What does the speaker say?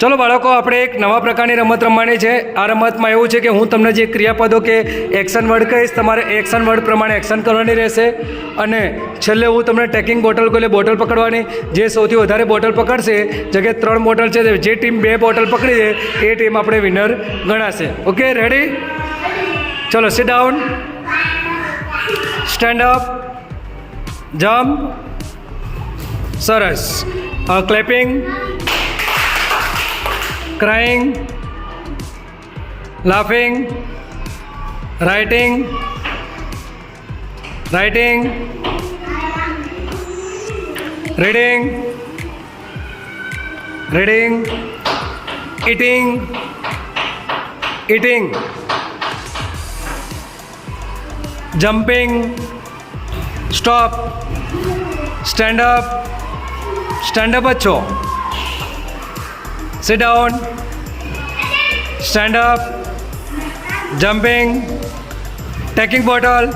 ચલો બાળકો, આપણે એક નવા પ્રકારની રમત રમવાની છે. આ રમતમાં એવું છે કે હું તમને જે ક્રિયાપદો કે એક્શન વર્ડ કહીશ, તમારે એક્શન વર્ડ પ્રમાણે એક્શન કરવાની રહેશે. અને છેલ્લે હું તમને ટેકિંગ બોટલ કહું એટલે બોટલ પકડવાની. જે સૌથી વધારે બોટલ પકડશે, જગ્યાએ 3 બોટલ છે, જે ટીમ 2 બોટલ પકડી દે એ ટીમ આપણે વિનર ગણાશે. Okay, ready? ચલો, sit down, stand up, jump. સરસ. Clapping, crying, laughing, writing, reading, eating, jumping, stop, stand up જ છો. Sit down, stand up, jumping, taking bottle,